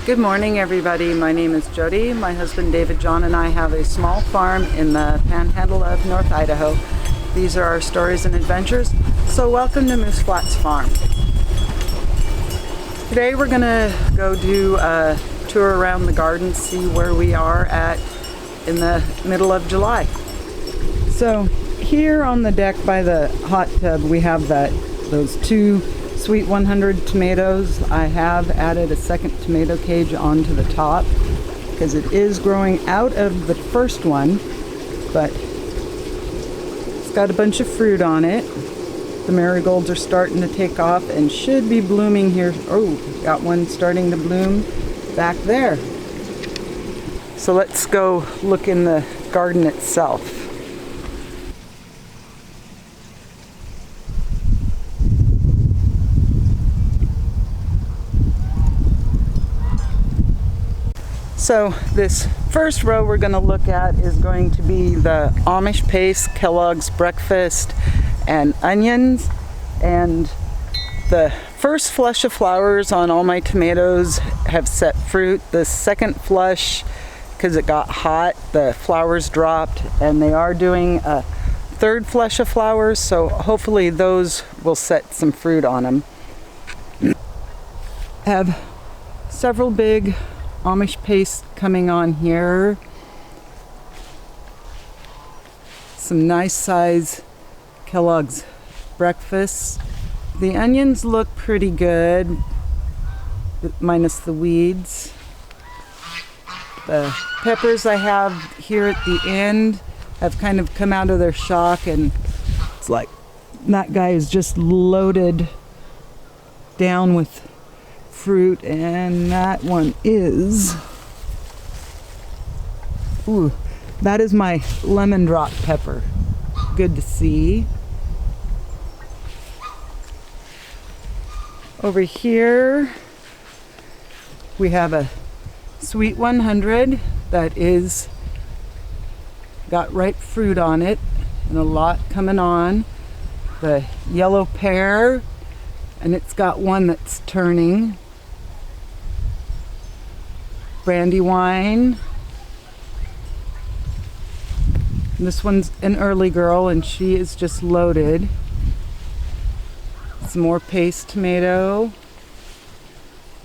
Good morning, everybody. My name is Jody. My husband David John and I have a small farm in the panhandle of North Idaho. These are our stories and adventures. So welcome to Moose Flats Farm. Today we're gonna go do a tour around the garden, see where we are at in the middle of July. So here on the deck by the hot tub we have those two Sweet 100 tomatoes. I have added a second tomato cage onto the top because it is growing out of the first one, but it's got a bunch of fruit on it. The marigolds are starting to take off and should be blooming here. Oh, got one starting to bloom back there. So let's go look in the garden itself. So this first row we're going to look at is going to be the Amish Paste, Kellogg's Breakfast, and onions. And the first flush of flowers on all my tomatoes have set fruit. The second flush, because it got hot, the flowers dropped, and they are doing a third flush of flowers, so hopefully those will set some fruit on them. Have several big Amish Paste coming on here. Some nice size Kellogg's Breakfast. The onions look pretty good, minus the weeds. The peppers I have here at the end have kind of come out of their shock, and it's like that guy is just loaded down with fruit, and that one is, ooh, that is my lemon drop pepper. Good to see. Over here we have a Sweet 100 that is got ripe fruit on it and a lot coming on. The yellow pear, and it's got one that's turning. Brandywine. This one's an early girl and she is just loaded. Some more paste tomato.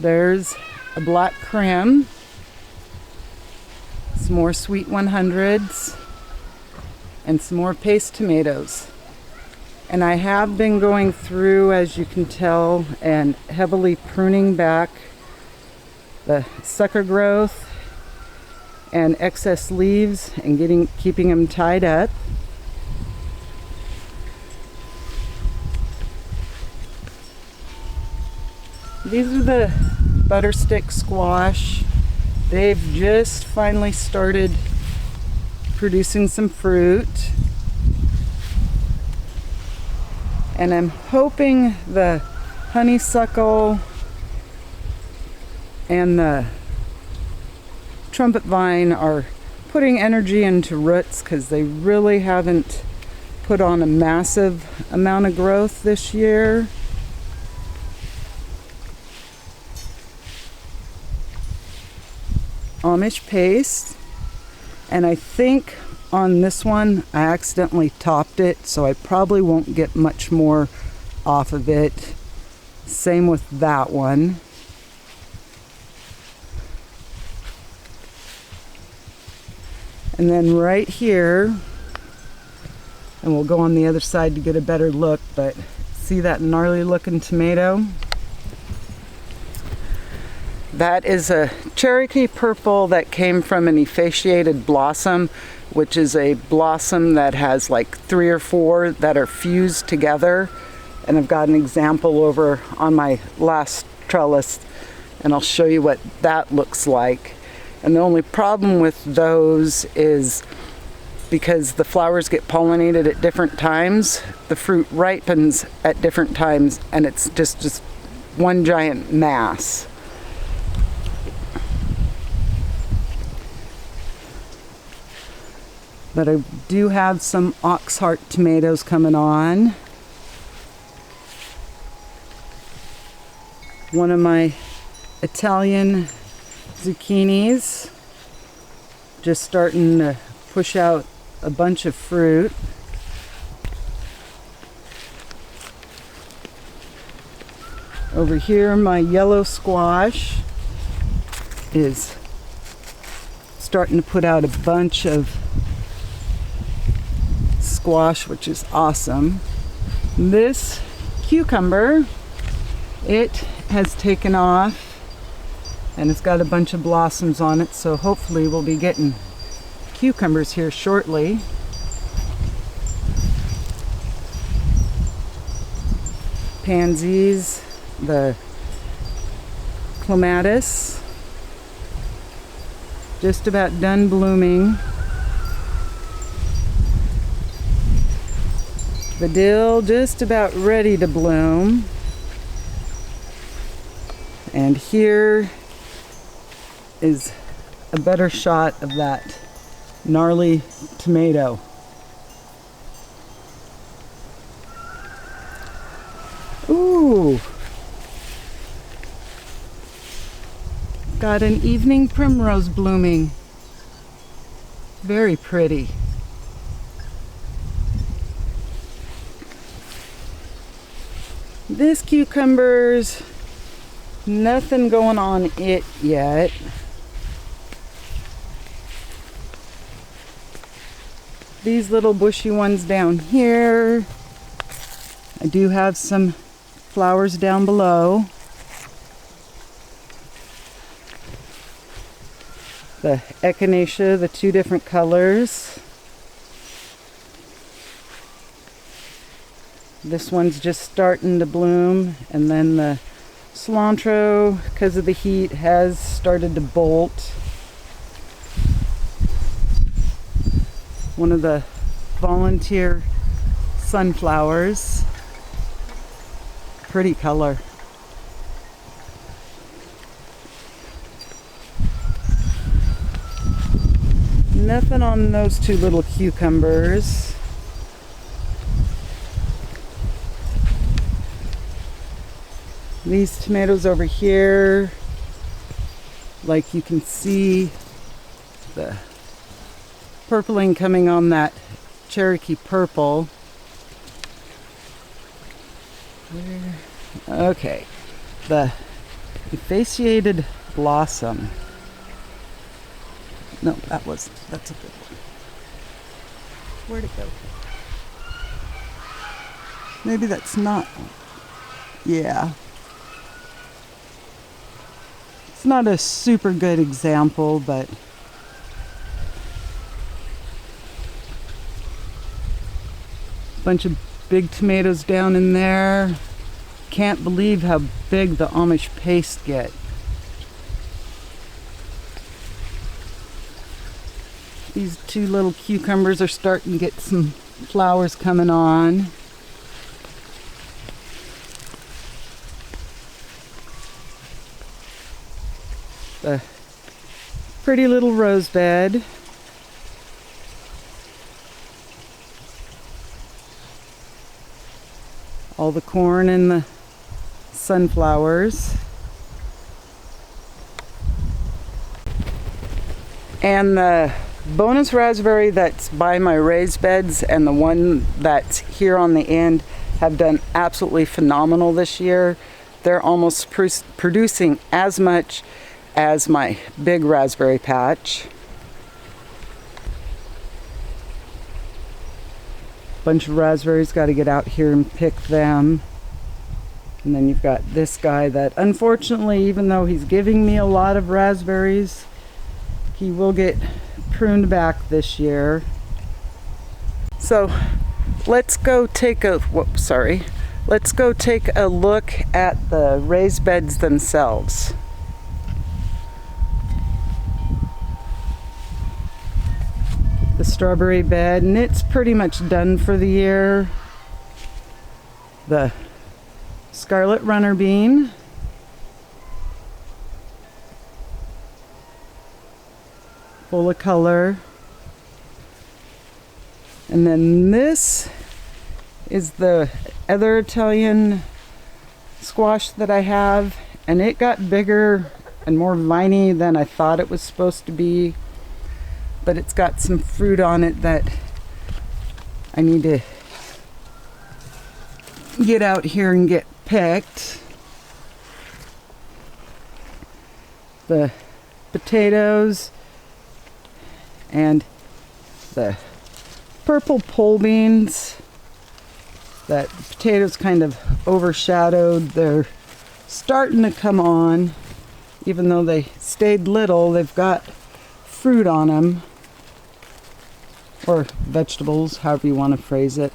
There's a black creme. Some more Sweet 100s. And some more paste tomatoes. And I have been going through, as you can tell, and heavily pruning back the sucker growth and excess leaves and keeping them tied up. These are the butter stick squash. They've just finally started producing some fruit. And I'm hoping the honeysuckle and the trumpet vine are putting energy into roots, because they really haven't put on a massive amount of growth this year. Amish Paste, and I think on this one I accidentally topped it, so I probably won't get much more off of it. Same with that one. And then right here, and we'll go on the other side to get a better look, but see that gnarly looking tomato? That is a Cherokee Purple that came from an ephaciated blossom, which is a blossom that has like 3 or 4 that are fused together. And I've got an example over on my last trellis, and I'll show you what that looks like. And the only problem with those is because the flowers get pollinated at different times, the fruit ripens at different times, and it's just one giant mass. But I do have some Oxheart tomatoes coming on. One of my Italian zucchinis just starting to push out a bunch of fruit. Over here, my yellow squash is starting to put out a bunch of squash, which is awesome. This cucumber, it has taken off and it's got a bunch of blossoms on it, so hopefully we'll be getting cucumbers here shortly. Pansies, the clematis, just about done blooming. The dill just about ready to bloom. And here is a better shot of that gnarly tomato. Ooh! Got an evening primrose blooming. Very pretty. This cucumber's nothing going on it yet. These little bushy ones down here. I do have some flowers down below. The echinacea, the two different colors. This one's just starting to bloom, and then the cilantro, because of the heat, has started to bolt. One of the volunteer sunflowers. Pretty color. Nothing on those two little cucumbers. These tomatoes over here, like you can see the purpling coming on that Cherokee purple. Okay, the emaciated blossom. No, that's a good one. Where'd it go? Maybe that's not. Yeah. It's not a super good example, but a bunch of big tomatoes down in there. Can't believe how big the Amish paste get. These two little cucumbers are starting to get some flowers coming on. The pretty little rose bed. All the corn and the sunflowers. And the bonus raspberry that's by my raised beds and the one that's here on the end have done absolutely phenomenal this year. They're almost producing as much as my big raspberry patch. Bunch of raspberries, got to get out here and pick them. And then you've got this guy that unfortunately, even though he's giving me a lot of raspberries, he will get pruned back this year. So let's go take a let's go take a look at the raised beds themselves. The strawberry bed, and it's pretty much done for the year. The scarlet runner bean. Full of color. And then this is the other Italian squash that I have, and it got bigger and more viney than I thought it was supposed to be. But it's got some fruit on it that I need to get out here and get picked. The potatoes and the purple pole beans. That potatoes kind of overshadowed. They're starting to come on. Even though they stayed little, they've got fruit on them. Or vegetables, however you want to phrase it.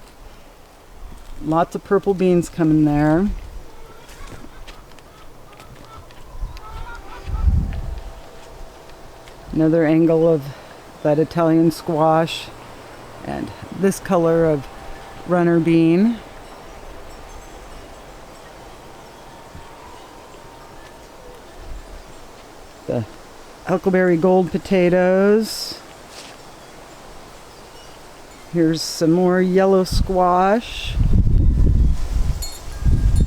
Lots of purple beans coming there. Another angle of that Italian squash. And this color of runner bean. The Huckleberry Gold potatoes. Here's some more yellow squash.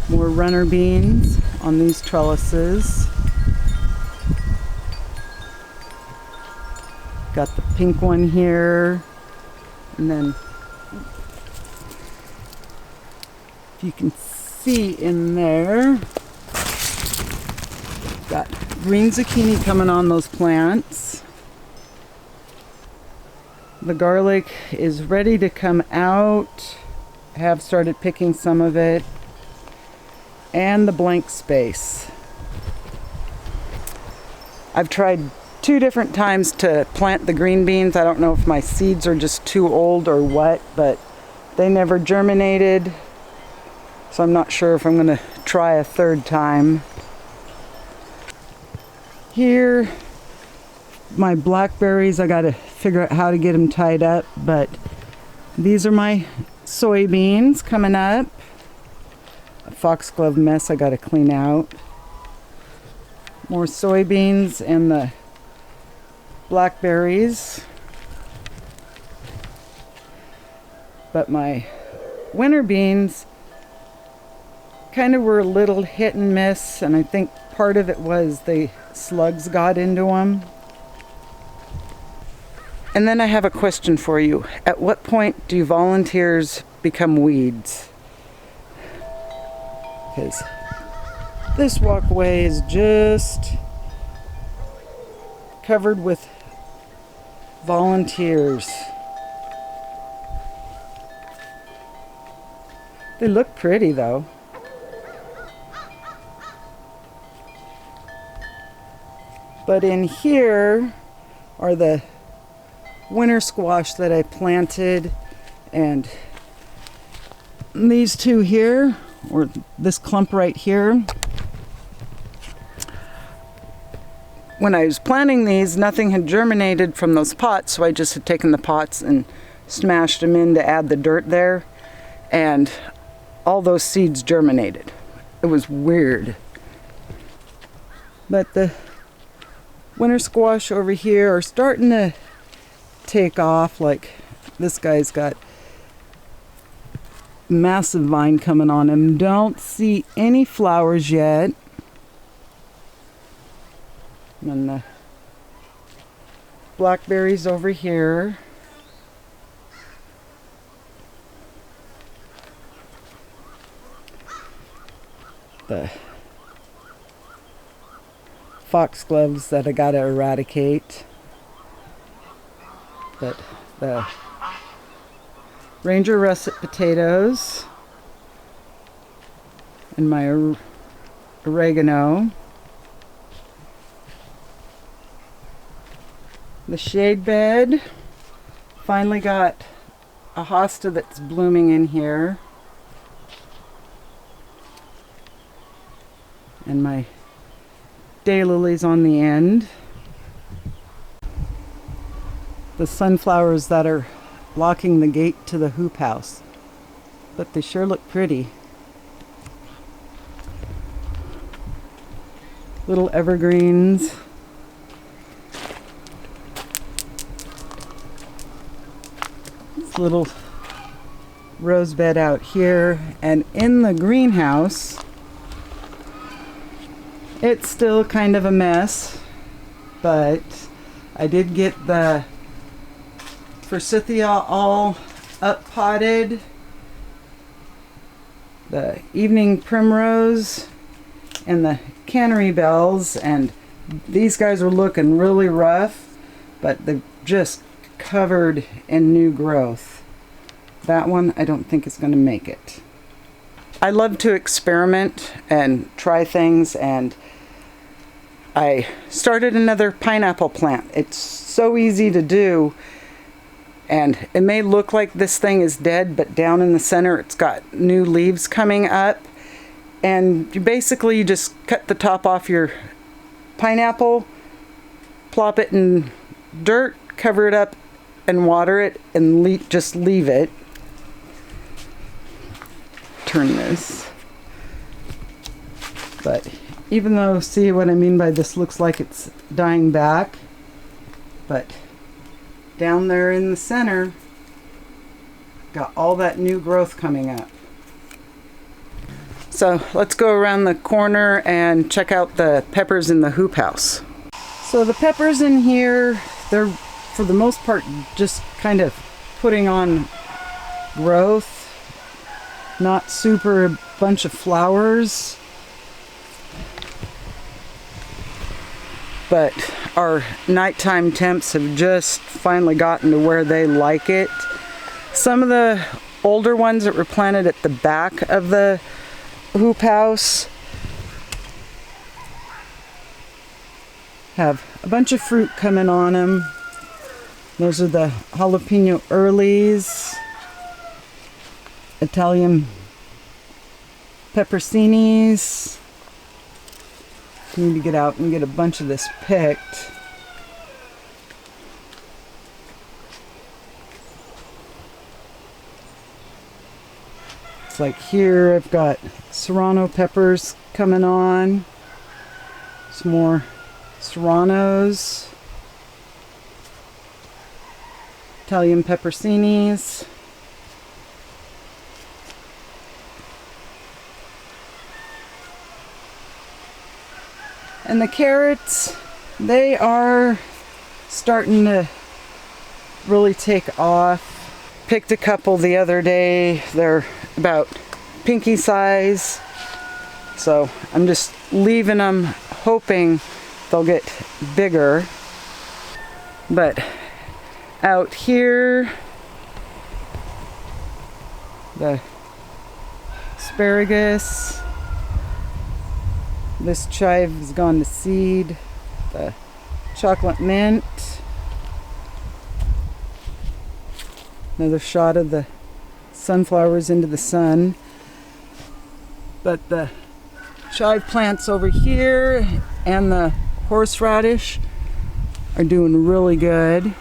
More runner beans on these trellises. Got the pink one here. And then, if you can see in there, got green zucchini coming on those plants. The garlic is ready to come out. I have started picking some of it. And the blank space. I've tried 2 different times to plant the green beans. I don't know if my seeds are just too old or what, but they never germinated. So I'm not sure if I'm going to try a 3rd time. Here, my blackberries, I got to figure out how to get them tied up, but these are my soybeans coming up. A foxglove mess I got to clean out. More soybeans and the blackberries. But my winter beans kind of were a little hit and miss, and I think part of it was the slugs got into them. And then I have a question for you. At what point do volunteers become weeds? Because this walkway is just covered with volunteers. They look pretty though. But in here are the winter squash that I planted, and these 2 here, or this clump right here. When I was planting these, nothing had germinated from those pots, so I just had taken the pots and smashed them in to add the dirt there, and all those seeds germinated. It was weird. But the winter squash over here are starting to take off. Like this guy's got massive vine coming on him. Don't see any flowers yet. And the blackberries over here. The foxgloves that I gotta eradicate. But the Ranger russet potatoes and my oregano. The shade bed. Finally got a hosta that's blooming in here. And my daylilies on the end. The sunflowers that are blocking the gate to the hoop house. But they sure look pretty. Little evergreens. This little rose bed out here. And in the greenhouse, It's still kind of a mess, but I did get the forsythia all up potted, the evening primrose, and the canary bells, and these guys are looking really rough, but they're just covered in new growth. That one I don't think is going to make it. I love to experiment and try things, and I started another pineapple plant. It's so easy to do, and it may look like this thing is dead, but down in the center it's got new leaves coming up, and you basically just cut the top off your pineapple, plop it in dirt, cover it up and water it, and just leave it. Turn this. But even though, see what I mean by this looks like it's dying back, but down there in the center got all that new growth coming up. So let's go around the corner and check out the peppers in the hoop house. So the peppers in here, they're for the most part just kind of putting on growth, not super a bunch of flowers. But our nighttime temps have just finally gotten to where they like it. Some of the older ones that were planted at the back of the hoop house have a bunch of fruit coming on them. Those are the jalapeno earlies, Italian pepperoncinis. Need to get out and get a bunch of this picked. It's like here I've got serrano peppers coming on. Some more serranos. Italian pepperoncinis. And the carrots, they are starting to really take off. Picked a couple the other day. They're about pinky size. So I'm just leaving them, hoping they'll get bigger. But out here, the asparagus. This chive has gone to seed. The chocolate mint. Another shot of the sunflowers into the sun. But the chive plants over here and the horseradish are doing really good.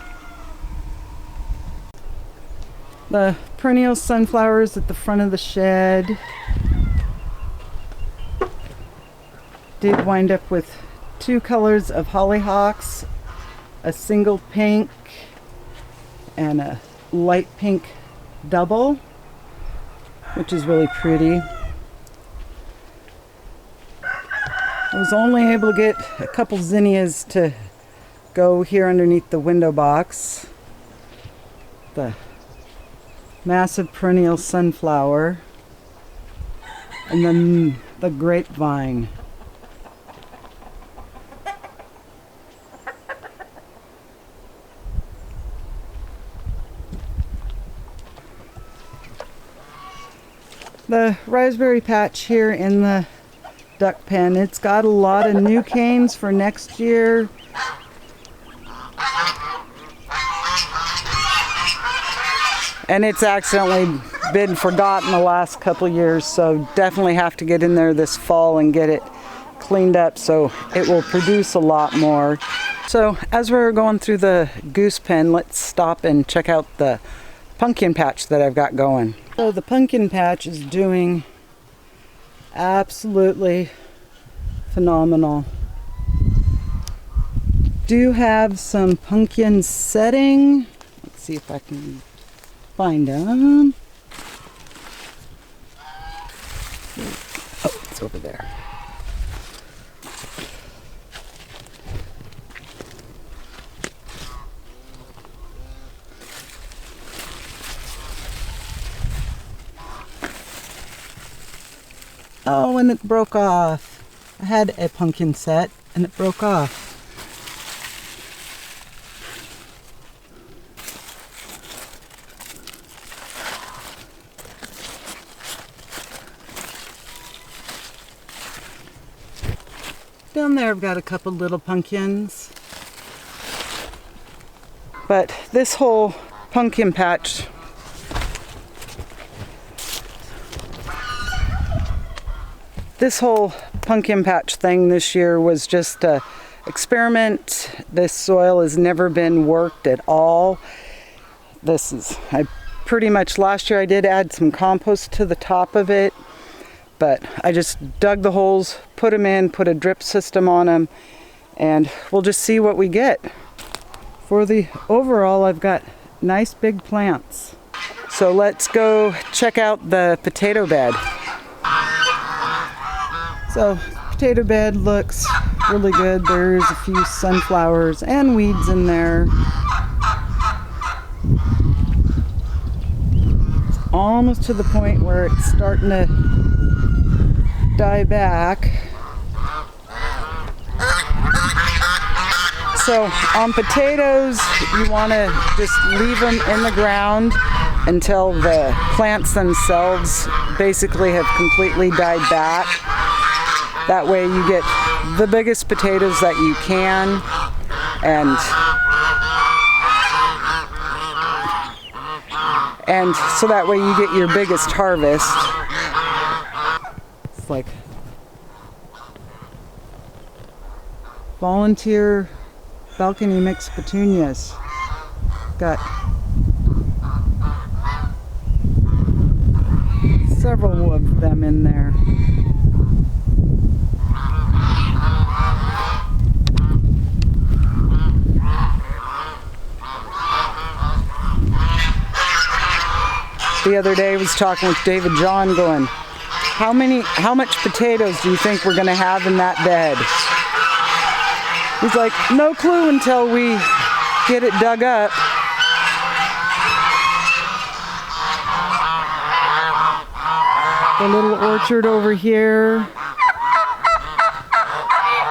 The perennial sunflowers at the front of the shed did wind up with 2 colors of hollyhocks, a single pink and a light pink double, which is really pretty. I was only able to get a couple zinnias to go here underneath the window box. The massive perennial sunflower, and then the grapevine. The raspberry patch here in the duck pen, it's got a lot of new canes for next year. And it's accidentally been forgotten the last couple years, so definitely have to get in there this fall and get it cleaned up so it will produce a lot more. So as we're going through the goose pen, let's stop and check out the pumpkin patch that I've got going. So the pumpkin patch is doing absolutely phenomenal. Do have some pumpkins setting. Let's see if I can find them. Oh, it's over there. Oh, and it broke off. I had a pumpkin set and it broke off. Down there I've got a couple little pumpkins. But this whole pumpkin patch thing this year was just a experiment. This soil has never been worked at all. I pretty much last year I did add some compost to the top of it, but I just dug the holes, put them in, put a drip system on them, and we'll just see what we get. For the overall, I've got nice big plants. So let's go check out the potato bed. So potato bed looks really good. There's a few sunflowers and weeds in there. It's almost to the point where it's starting to die back. So on potatoes, you want to just leave them in the ground until the plants themselves basically have completely died back. That way you get the biggest potatoes that you can, and so that way you get your biggest harvest. It's like volunteer balcony mix petunias. Got several of them in there. The other day I was talking with David John going, how much potatoes do you think we're going to have in that bed? He's like, no clue until we get it dug up. The little orchard over here.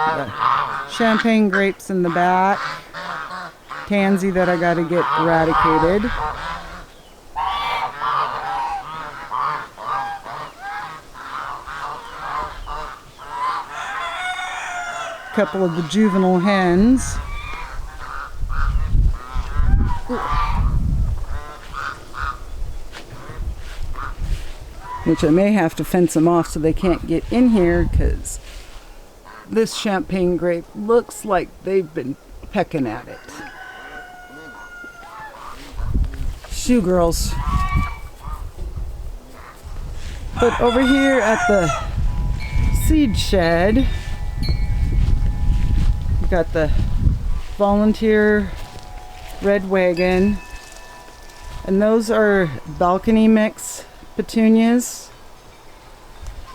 The champagne grapes in the back. Tansy that I got to get eradicated. Couple of the juvenile hens. Which I may have to fence them off so they can't get in here, because this champagne grape looks like they've been pecking at it. Shoo girls. But over here at the seed shed, we got the volunteer red wagon, and those are balcony mix petunias.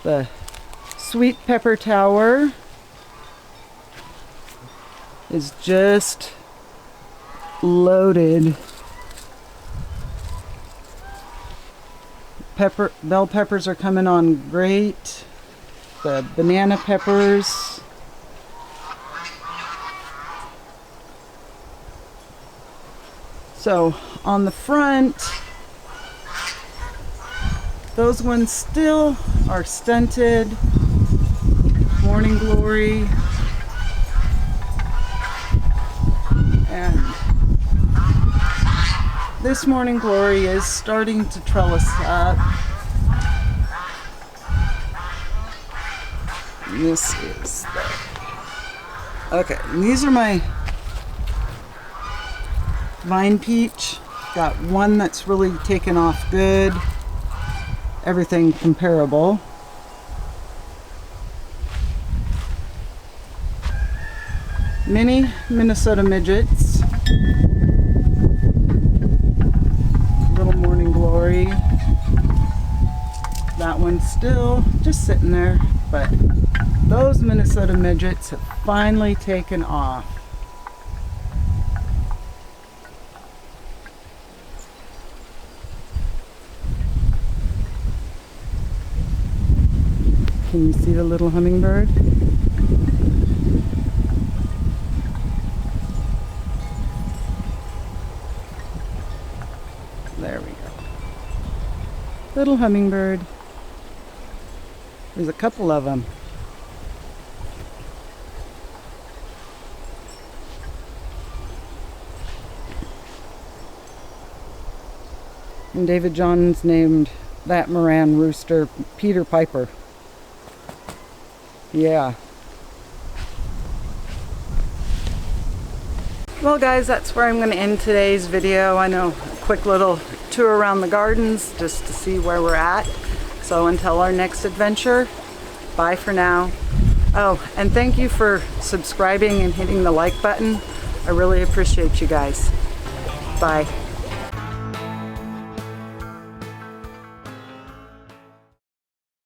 The sweet pepper tower is just loaded. Bell peppers are coming on great. The banana peppers. So on the front, those ones still are stunted. Morning Glory. And this Morning Glory is starting to trellis up. And this is okay, and these are my vine peach. Got one that's really taken off good. Everything comparable. Mini Minnesota midgets. Little Morning Glory. That one's still just sitting there, but those Minnesota midgets have finally taken off. Can you see the little hummingbird? There we go. Little hummingbird. There's a couple of them. And David Johns named that Moran rooster Peter Piper. Yeah. Well guys, that's where I'm going to end today's video. I know, a quick little tour around the gardens just to see where we're at. So until our next adventure, bye for now. Oh, and thank you for subscribing and hitting the like button. I really appreciate you guys. Bye.